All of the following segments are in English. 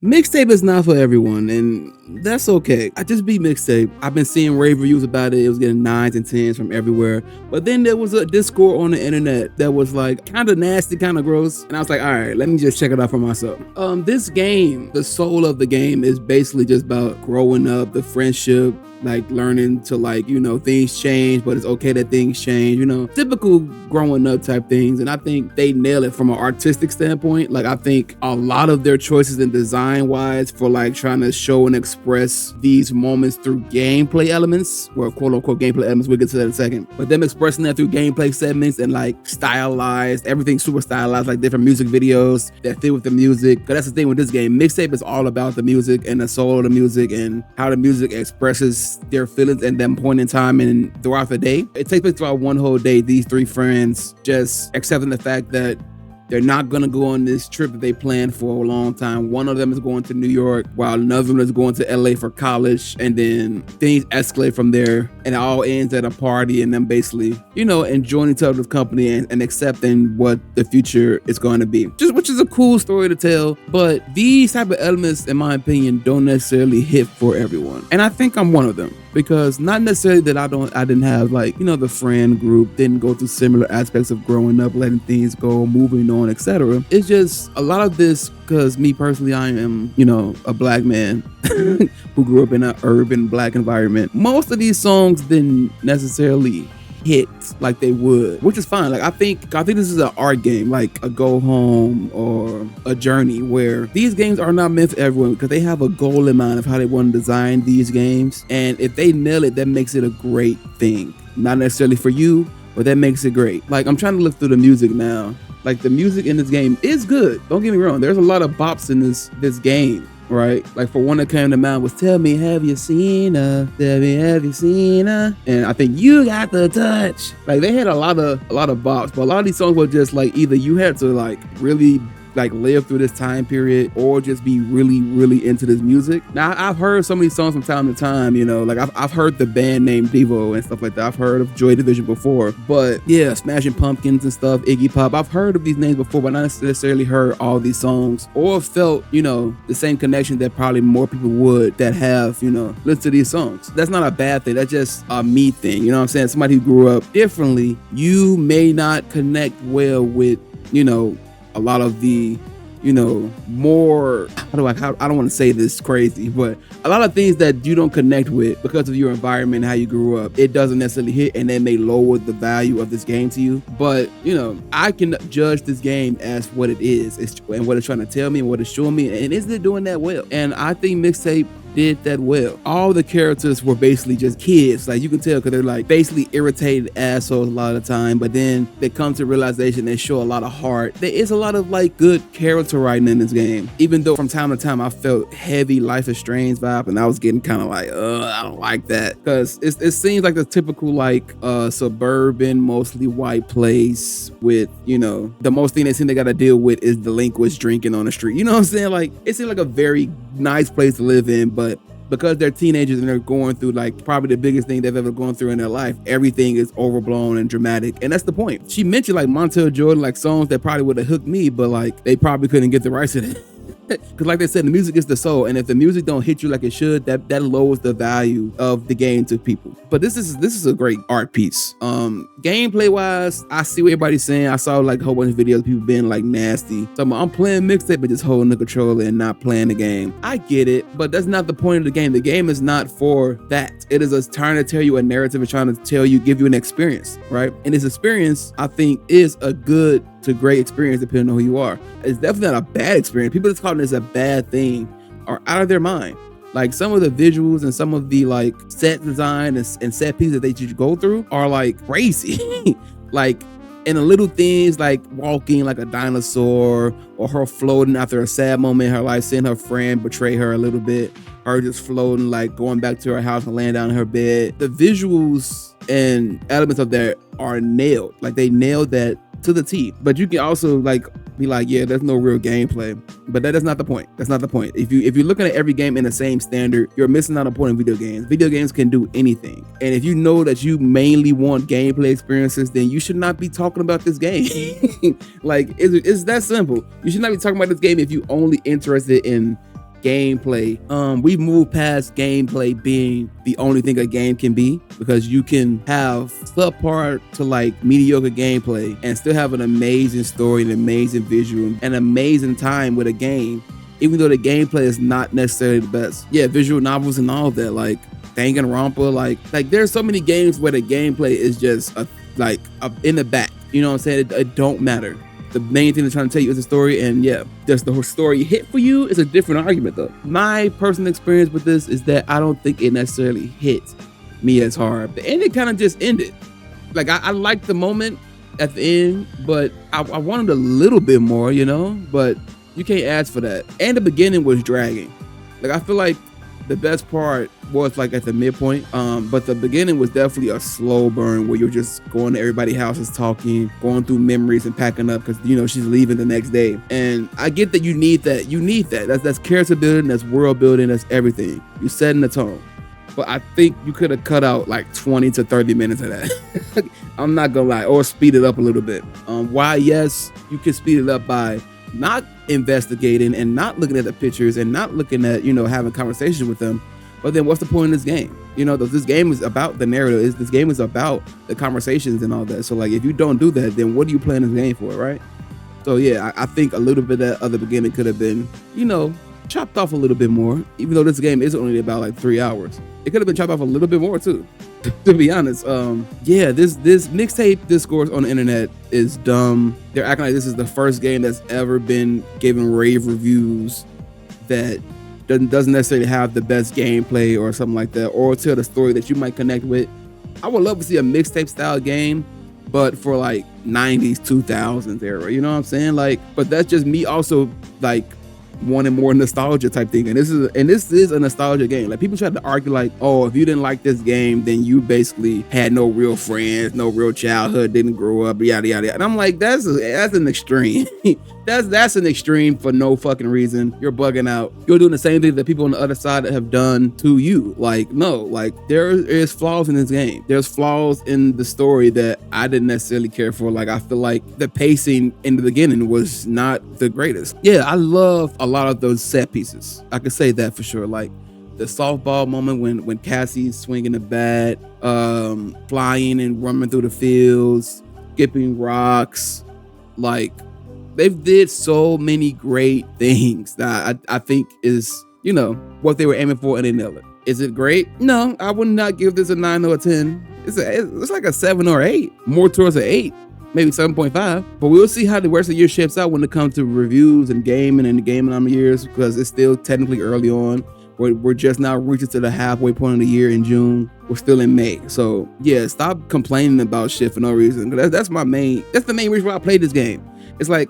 Mixtape is not for everyone, and that's okay. I just beat Mixtape. I've been seeing rave reviews about it. It was getting 9s and 10s from everywhere. But then there was a Discord on the internet that was like kind of nasty, kind of gross. And I was like, all right, let me just check it out for myself. This game, the soul of the game is basically just about growing up, the friendship, like learning to things change, but it's okay that things change, typical growing up type things. And I think they nail it from an artistic standpoint. Like, I think a lot of their choices in design wise for like trying to show and express these moments through gameplay elements, or quote unquote gameplay elements, we'll get to that in a second, but them expressing that through gameplay segments and like stylized, everything super stylized, like different music videos that fit with the music. Because that's the thing with this game. Mixtape is all about the music and the soul of the music and how the music expresses their feelings and them point in time and throughout the day. It takes place throughout one whole day. These three friends just accepting the fact that they're not going to go on this trip that they planned for a long time. One of them is going to New York while another one is going to LA for college. And then things escalate from there. And it all ends at a party and them basically, enjoying each other's company and accepting what the future is going to be. Which is a cool story to tell. But these type of elements, in my opinion, don't necessarily hit for everyone. And I think I'm one of them. Because not necessarily that I didn't have the friend group, didn't go through similar aspects of growing up, letting things go, moving on, etc. It's just a lot of this because me personally, I am, a black man who grew up in an urban black environment. Most of these songs didn't necessarily hit like they would, which is fine. Like I think this is an art game, like a Go Home or a Journey, where these games are not meant for everyone because they have a goal in mind of how they want to design these games. And if they nail it, that makes it a great thing. Not necessarily for you, but that makes it great. Like I'm trying to look through the music now. Like the music in this game is good. Don't get me wrong. There's a lot of bops in this game. Right, like for one that came to mind was "Tell Me Have You Seen Her? Tell Me Have You Seen Her?" And I think "You Got the Touch." Like they had a lot of bops, but a lot of these songs were just like either you had to like really like live through this time period or just be really, really into this music. Now I've heard some of these songs from time to time, like I've heard the band name Devo and stuff like that. I've heard of Joy Division before, but yeah, Smashing Pumpkins and stuff, Iggy Pop. I've heard of these names before, but not necessarily heard all these songs or felt, the same connection that probably more people would that have, listened to these songs. That's not a bad thing. That's just a me thing. You know what I'm saying? Somebody who grew up differently, you may not connect well with, a lot of the, more, I don't want to say this crazy, but a lot of things that you don't connect with because of your environment, how you grew up, it doesn't necessarily hit, and that may lower the value of this game to you. But, I can judge this game as what it is and what it's trying to tell me and what it's showing me, and isn't it doing that well? And I think Mixtape did that well. All the characters were basically just kids. Like you can tell because they're like basically irritated assholes a lot of the time, but then they come to realization, they show a lot of heart. There is a lot of like good character writing in this game. Even though from time to time I felt heavy Life is Strange vibe and I was getting kind of like, I don't like that. Because it seems like the typical like suburban, mostly white place with, the most thing they seem they gotta deal with is delinquents drinking on the street. You know what I'm saying? Like it seemed like a very nice place to live in, but because they're teenagers and they're going through like probably the biggest thing they've ever gone through in their life, everything is overblown and dramatic. And that's the point. She mentioned like Montel Jordan, like songs that probably would have hooked me, but like they probably couldn't get the rights to it. Because like they said, the music is the soul, and if the music don't hit you like it should, that lowers the value of the game to people. But this is a great art piece. Gameplay wise, I see what everybody's saying. I saw like a whole bunch of videos of people being like nasty. So I'm playing Mixtape but just holding the controller and not playing the game. I get it, but that's not the point of the game. The game is not for that. It is trying to tell you a narrative. It's trying to give you an experience, right? And this experience, I think, is a good to great experience depending on who you are. It's definitely not a bad experience. People that's calling this a bad thing are out of their mind. Like some of the visuals and some of the like set design and set pieces that they just go through are like crazy. Like in the little things like walking like a dinosaur or her floating after a sad moment in her life, seeing her friend betray her a little bit, her just floating, like going back to her house and laying down in her bed. The visuals and elements of that are nailed. Like they nailed that to the T. But you can also like be like, yeah, there's no real gameplay, but that's not the point. That's not the point. If you're looking at every game in the same standard, you're missing out on point in video games. Video games can do anything, and if you know that you mainly want gameplay experiences, then you should not be talking about this game. Like it's that simple. You should not be talking about this game if you only interested in gameplay. We've moved past gameplay being the only thing a game can be, because you can have subpar to like mediocre gameplay and still have an amazing story, an amazing visual, an amazing time with a game, even though the gameplay is not necessarily the best. Yeah, visual novels and all of that, like Danganronpa, like there's so many games where the gameplay is just in the back. You know what I'm saying? It don't matter. The main thing they're trying to tell you is the story, and yeah, does the story hit for you? It's a different argument though. My personal experience with this is that I don't think it necessarily hit me as hard. The ending kind of just ended. Like I liked the moment at the end, but I wanted a little bit more, you know? But you can't ask for that. And the beginning was dragging. Like I feel like the best part was like at the midpoint, but the beginning was definitely a slow burn where you're just going to everybody's houses, talking, going through memories and packing up because, you know, she's leaving the next day. And I get that you need that. That's character building, that's world building, that's everything. You're setting the tone. But I think you could have cut out like 20 to 30 minutes of that. I'm not gonna lie, or speed it up a little bit. Why? Yes, you can speed it up by not investigating and not looking at the pictures and not looking at, you know, having conversations with them. But then what's the point of this game? You know, this game is about the narrative. This game is about the conversations and all that. So like, if you don't do that, then what are you playing this game for, right? So yeah, I think a little bit of the beginning could have been, you know, chopped off a little bit more, even though this game is only about like 3 hours. It could have been chopped off a little bit more too, to be honest. Yeah, this mixtape discourse on the internet is dumb. They're acting like this is the first game that's ever been given rave reviews that doesn't necessarily have the best gameplay or something like that, or tell the story that you might connect with. I would love to see a mixtape style game, but for like 90s, 2000s era, you know what I'm saying? Like, but that's just me also like wanting more nostalgia type thing, and this is a nostalgia game. Like people try to argue like, oh, if you didn't like this game, then you basically had no real friends, no real childhood, didn't grow up, yada yada. And I'm like, that's an extreme. That's an extreme for no fucking reason. You're bugging out. You're doing the same thing that people on the other side have done to you. Like, no, like there is flaws in this game. There's flaws in the story that I didn't necessarily care for. Like I feel like the pacing in the beginning was not the greatest. Yeah, I love a lot of those set pieces. I could say that for sure. Like the softball moment when Cassie's swinging the bat, flying and running through the fields, skipping rocks, like they did so many great things that I think is, you know, what they were aiming for, and they nailed it. Is it great? No, I would not give this a 9 or a 10. It's like a 7 or 8, more towards an 8. Maybe 7.5, but we'll see how the rest of the year shapes out when it comes to reviews and gaming and the gaming on the years, because it's still technically early on. We're just now reaching to the halfway point of the year in June. We're still in May. So yeah, stop complaining about shit for no reason. That's the main reason why I played this game. It's like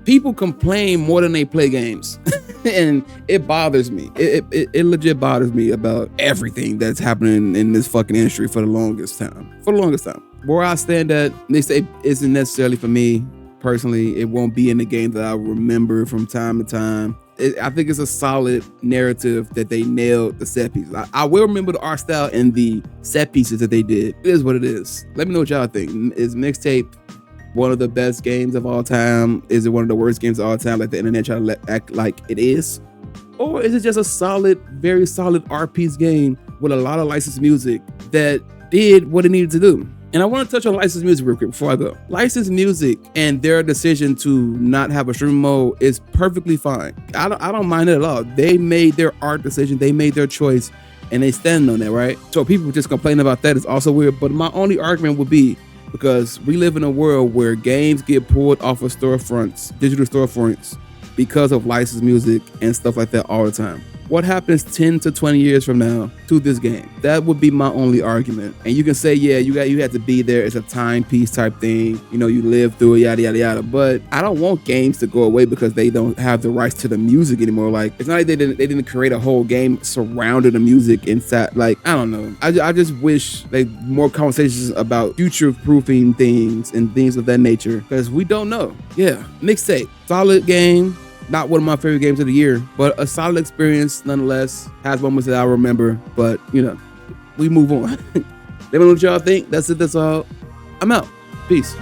people complain more than they play games. And it bothers me. It legit bothers me about everything that's happening in this fucking industry for the longest time. Where I stand at, Mixtape isn't necessarily for me personally. It won't be in the game that I remember from time to time. I think it's a solid narrative that they nailed the set pieces. I will remember the art style and the set pieces that they did. It is what it is. Let me know what y'all think. Is Mixtape one of the best games of all time? Is it one of the worst games of all time, like the internet try to act like it is? Or is it just a solid, very solid art piece game with a lot of licensed music that did what it needed to do? And I want to touch on licensed music real quick before I go. Licensed music and their decision to not have a stream mode is perfectly fine. I don't mind it at all. They made their art decision, they made their choice, and they stand on that, right? So people just complain about that is also weird. But my only argument would be, because we live in a world where games get pulled off of storefronts, digital storefronts, because of licensed music and stuff like that all the time. What happens 10 to 20 years from now to this game? That would be my only argument. And you can say, yeah, you had to be there. It's a timepiece type thing. You know, you live through it, yada, yada, yada. But I don't want games to go away because they don't have the rights to the music anymore. Like, it's not like they didn't create a whole game surrounding the music inside. Like, I don't know. I just wish like more conversations about future-proofing things and things of that nature, because we don't know. Yeah, Mixtape, solid game. Not one of my favorite games of the year, but a solid experience nonetheless. Has moments that I remember, but you know, we move on. Let me know what y'all think. That's it. That's all. I'm out. Peace.